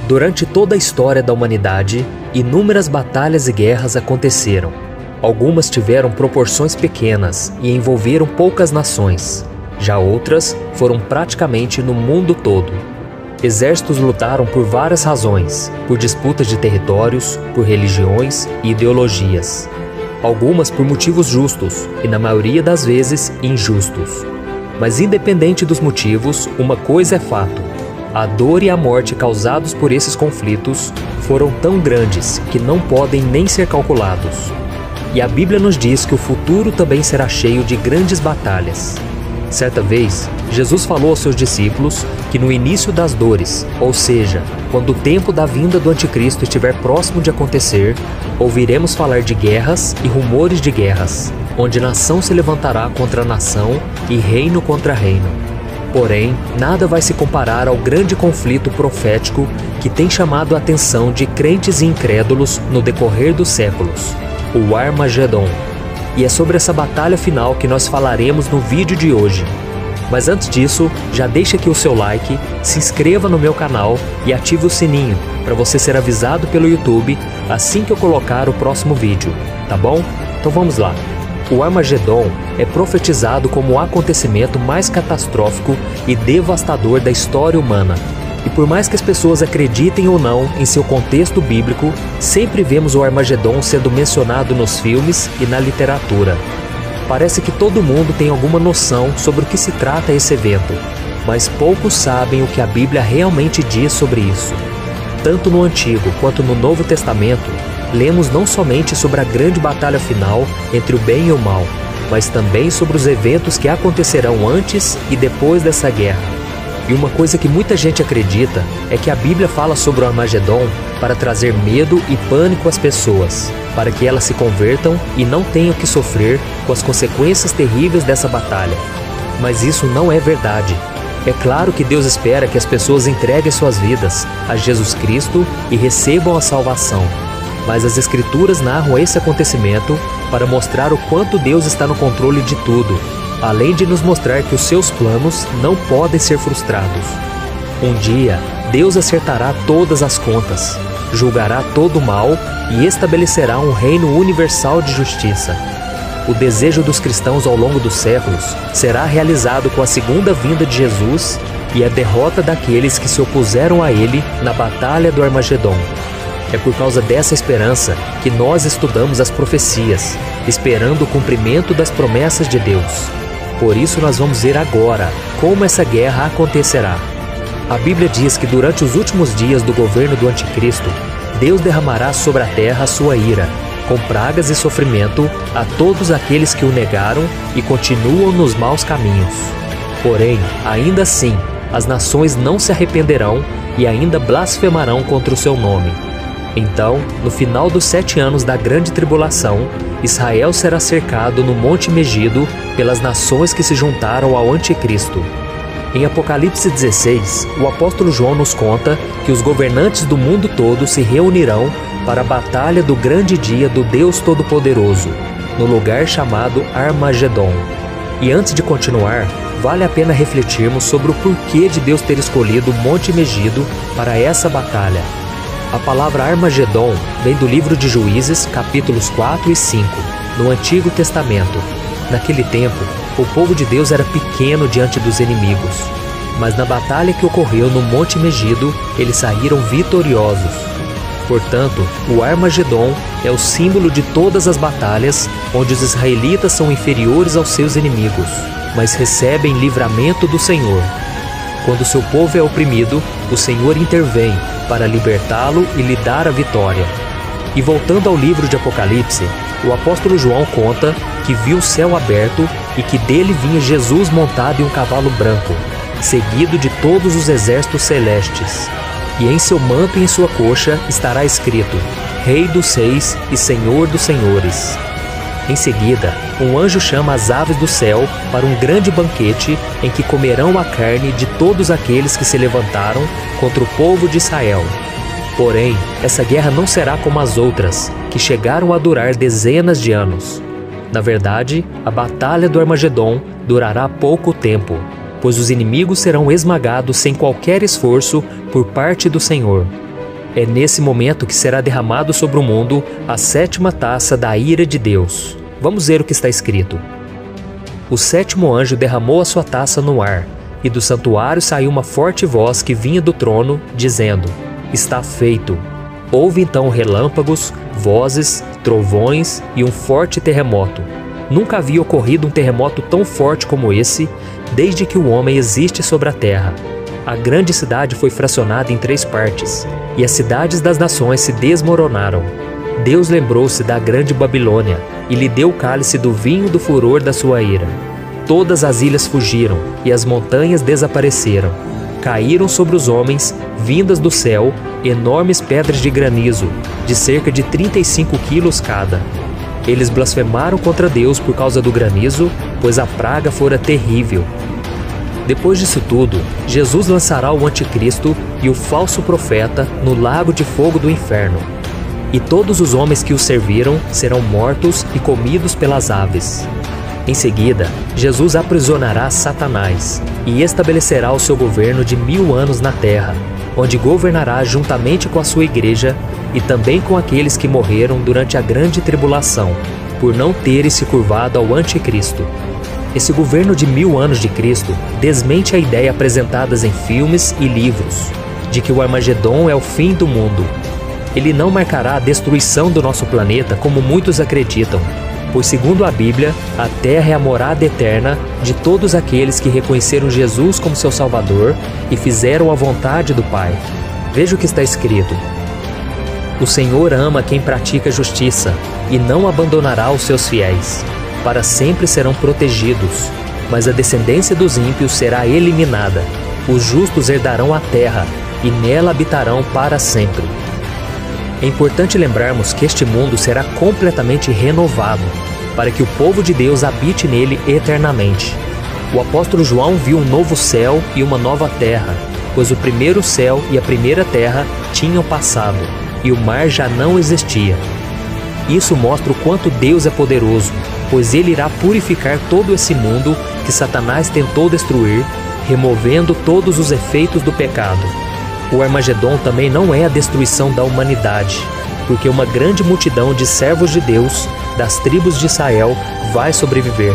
Durante toda a história da humanidade, inúmeras batalhas e guerras aconteceram. Algumas tiveram proporções pequenas e envolveram poucas nações. Já outras foram praticamente no mundo todo. Exércitos lutaram por várias razões, por disputas de territórios, por religiões e ideologias. Algumas por motivos justos e, na maioria das vezes, injustos. Mas independente dos motivos, uma coisa é fato: a dor e a morte causados por esses conflitos foram tão grandes que não podem nem ser calculados. E a Bíblia nos diz que o futuro também será cheio de grandes batalhas. Certa vez, Jesus falou aos seus discípulos que no início das dores, ou seja, quando o tempo da vinda do anticristo estiver próximo de acontecer, ouviremos falar de guerras e rumores de guerras, onde nação se levantará contra nação e reino contra reino. Porém, nada vai se comparar ao grande conflito profético que tem chamado a atenção de crentes e incrédulos no decorrer dos séculos: o Armagedon. E é sobre essa batalha final que nós falaremos no vídeo de hoje. Mas antes disso, já deixa aqui o seu like, se inscreva no meu canal e ative o sininho para você ser avisado pelo YouTube assim que eu colocar o próximo vídeo, tá bom? Então vamos lá. O Armagedon é profetizado como o acontecimento mais catastrófico e devastador da história humana. E por mais que as pessoas acreditem ou não em seu contexto bíblico, sempre vemos o Armagedon sendo mencionado nos filmes e na literatura. Parece que todo mundo tem alguma noção sobre o que se trata esse evento, mas poucos sabem o que a Bíblia realmente diz sobre isso. Tanto no Antigo quanto no Novo Testamento, lemos não somente sobre a grande batalha final entre o bem e o mal, mas também sobre os eventos que acontecerão antes e depois dessa guerra. E uma coisa que muita gente acredita é que a Bíblia fala sobre o Armagedon para trazer medo e pânico às pessoas, para que elas se convertam e não tenham que sofrer com as consequências terríveis dessa batalha. Mas isso não é verdade. É claro que Deus espera que as pessoas entreguem suas vidas a Jesus Cristo e recebam a salvação. Mas as Escrituras narram esse acontecimento para mostrar o quanto Deus está no controle de tudo, além de nos mostrar que os seus planos não podem ser frustrados. Um dia, Deus acertará todas as contas, julgará todo o mal e estabelecerá um reino universal de justiça. O desejo dos cristãos ao longo dos séculos será realizado com a segunda vinda de Jesus e a derrota daqueles que se opuseram a ele na batalha do Armagedon. É por causa dessa esperança que nós estudamos as profecias, esperando o cumprimento das promessas de Deus. Por isso nós vamos ver agora como essa guerra acontecerá. A Bíblia diz que durante os últimos dias do governo do anticristo, Deus derramará sobre a terra a sua ira, com pragas e sofrimento a todos aqueles que o negaram e continuam nos maus caminhos. Porém, ainda assim, as nações não se arrependerão e ainda blasfemarão contra o seu nome. Então, no final dos 7 anos da grande tribulação, Israel será cercado no Monte Megido pelas nações que se juntaram ao anticristo. Em Apocalipse 16, o apóstolo João nos conta que os governantes do mundo todo se reunirão para a batalha do grande dia do Deus Todo-Poderoso, no lugar chamado Armagedon. E antes de continuar, vale a pena refletirmos sobre o porquê de Deus ter escolhido o Monte Megido para essa batalha. A palavra Armagedon vem do livro de Juízes, capítulos 4 e 5, no Antigo Testamento. Naquele tempo, o povo de Deus era pequeno diante dos inimigos, mas na batalha que ocorreu no Monte Megido, eles saíram vitoriosos. Portanto, o Armagedon é o símbolo de todas as batalhas onde os israelitas são inferiores aos seus inimigos, mas recebem livramento do Senhor. Quando seu povo é oprimido, o Senhor intervém para libertá-lo e lhe dar a vitória. E voltando ao livro de Apocalipse, o apóstolo João conta que viu o céu aberto e que dele vinha Jesus montado em um cavalo branco, seguido de todos os exércitos celestes. E em seu manto e em sua coxa estará escrito: Rei dos Reis e Senhor dos Senhores. Em seguida, um anjo chama as aves do céu para um grande banquete em que comerão a carne de todos aqueles que se levantaram contra o povo de Israel. Porém, essa guerra não será como as outras, que chegaram a durar dezenas de anos. Na verdade, a batalha do Armagedon durará pouco tempo, pois os inimigos serão esmagados sem qualquer esforço por parte do Senhor. É nesse momento que será derramado sobre o mundo a 7ª taça da ira de Deus. Vamos ver o que está escrito. O 7º anjo derramou a sua taça no ar, e do santuário saiu uma forte voz que vinha do trono, dizendo: Está feito. Houve então relâmpagos, vozes, trovões e um forte terremoto. Nunca havia ocorrido um terremoto tão forte como esse, desde que o homem existe sobre a terra. A grande cidade foi fracionada em 3 partes, e as cidades das nações se desmoronaram. Deus lembrou-se da grande Babilônia, e lhe deu o cálice do vinho do furor da sua ira. Todas as ilhas fugiram, e as montanhas desapareceram. Caíram sobre os homens, vindas do céu, enormes pedras de granizo, de cerca de 35 quilos cada. Eles blasfemaram contra Deus por causa do granizo, pois a praga fora terrível. Depois disso tudo, Jesus lançará o anticristo e o falso profeta no lago de fogo do inferno. E todos os homens que o serviram serão mortos e comidos pelas aves. Em seguida, Jesus aprisionará Satanás e estabelecerá o seu governo de 1000 anos na terra, onde governará juntamente com a sua igreja e também com aqueles que morreram durante a grande tribulação, por não terem se curvado ao anticristo. Esse governo de 1000 anos de Cristo desmente a ideia apresentadas em filmes e livros, de que o Armagedon é o fim do mundo. Ele não marcará a destruição do nosso planeta como muitos acreditam, pois segundo a Bíblia, a Terra é a morada eterna de todos aqueles que reconheceram Jesus como seu Salvador e fizeram a vontade do Pai. Veja o que está escrito: O Senhor ama quem pratica justiça e não abandonará os seus fiéis. Para sempre serão protegidos, mas a descendência dos ímpios será eliminada. Os justos herdarão a terra e nela habitarão para sempre. É importante lembrarmos que este mundo será completamente renovado, para que o povo de Deus habite nele eternamente. O apóstolo João viu um novo céu e uma nova terra, pois o primeiro céu e a primeira terra tinham passado, e o mar já não existia. Isso mostra o quanto Deus é poderoso, pois Ele irá purificar todo esse mundo que Satanás tentou destruir, removendo todos os efeitos do pecado. O Armagedon também não é a destruição da humanidade, porque uma grande multidão de servos de Deus, das tribos de Israel, vai sobreviver.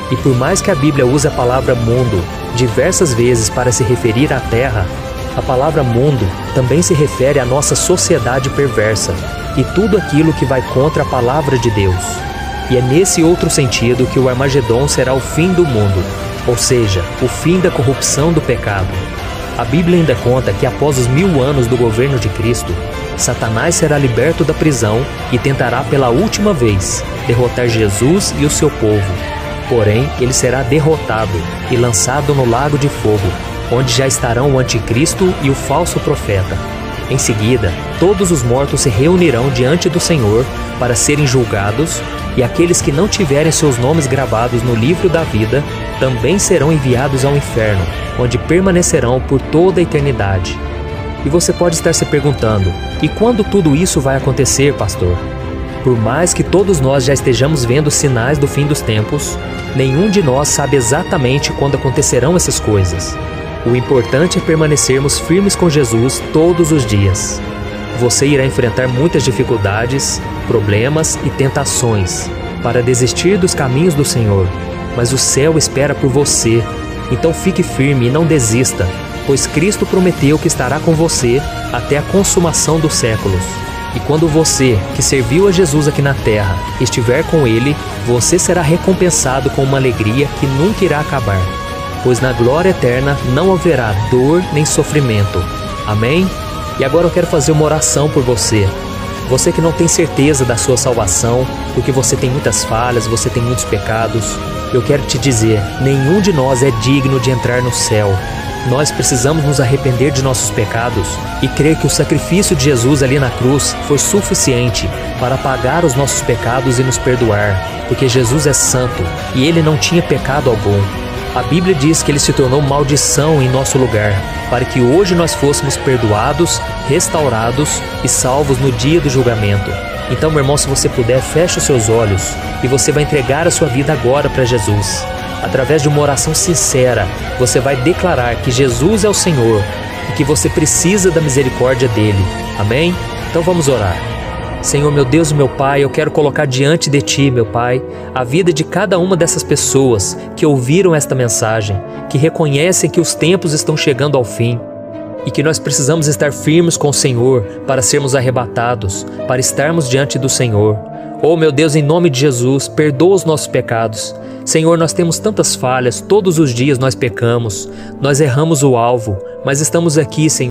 E por mais que a Bíblia use a palavra mundo diversas vezes para se referir à Terra, a palavra mundo também se refere à nossa sociedade perversa e tudo aquilo que vai contra a palavra de Deus. E é nesse outro sentido que o Armagedon será o fim do mundo, ou seja, o fim da corrupção do pecado. A Bíblia ainda conta que após os 1000 anos do governo de Cristo, Satanás será liberto da prisão e tentará pela última vez derrotar Jesus e o seu povo. Porém, ele será derrotado e lançado no lago de fogo, onde já estarão o anticristo e o falso profeta. Em seguida, todos os mortos se reunirão diante do Senhor para serem julgados, e aqueles que não tiverem seus nomes gravados no livro da vida também serão enviados ao inferno, onde permanecerão por toda a eternidade. E você pode estar se perguntando: e quando tudo isso vai acontecer, pastor? Por mais que todos nós já estejamos vendo sinais do fim dos tempos, nenhum de nós sabe exatamente quando acontecerão essas coisas. O importante é permanecermos firmes com Jesus todos os dias. Você irá enfrentar muitas dificuldades, problemas e tentações para desistir dos caminhos do Senhor, mas o céu espera por você. Então fique firme e não desista, pois Cristo prometeu que estará com você até a consumação dos séculos. E quando você, que serviu a Jesus aqui na terra, estiver com Ele, você será recompensado com uma alegria que nunca irá acabar, pois na glória eterna não haverá dor nem sofrimento. Amém? E agora eu quero fazer uma oração por você. Você que não tem certeza da sua salvação, porque você tem muitas falhas, você tem muitos pecados, eu quero te dizer, nenhum de nós é digno de entrar no céu. Nós precisamos nos arrepender de nossos pecados e crer que o sacrifício de Jesus ali na cruz foi suficiente para pagar os nossos pecados e nos perdoar, porque Jesus é santo e Ele não tinha pecado algum. A Bíblia diz que Ele se tornou maldição em nosso lugar, para que hoje nós fôssemos perdoados, restaurados e salvos no dia do julgamento. Então, meu irmão, se você puder, feche os seus olhos e você vai entregar a sua vida agora para Jesus. Através de uma oração sincera, você vai declarar que Jesus é o Senhor e que você precisa da misericórdia dele. Amém? Então vamos orar. Senhor, meu Deus e meu Pai, eu quero colocar diante de Ti, meu Pai, a vida de cada uma dessas pessoas que ouviram esta mensagem, que reconhecem que os tempos estão chegando ao fim e que nós precisamos estar firmes com o Senhor para sermos arrebatados, para estarmos diante do Senhor. Oh, meu Deus, em nome de Jesus, perdoa os nossos pecados. Senhor, nós temos tantas falhas, todos os dias nós pecamos, nós erramos o alvo, mas estamos aqui, Senhor,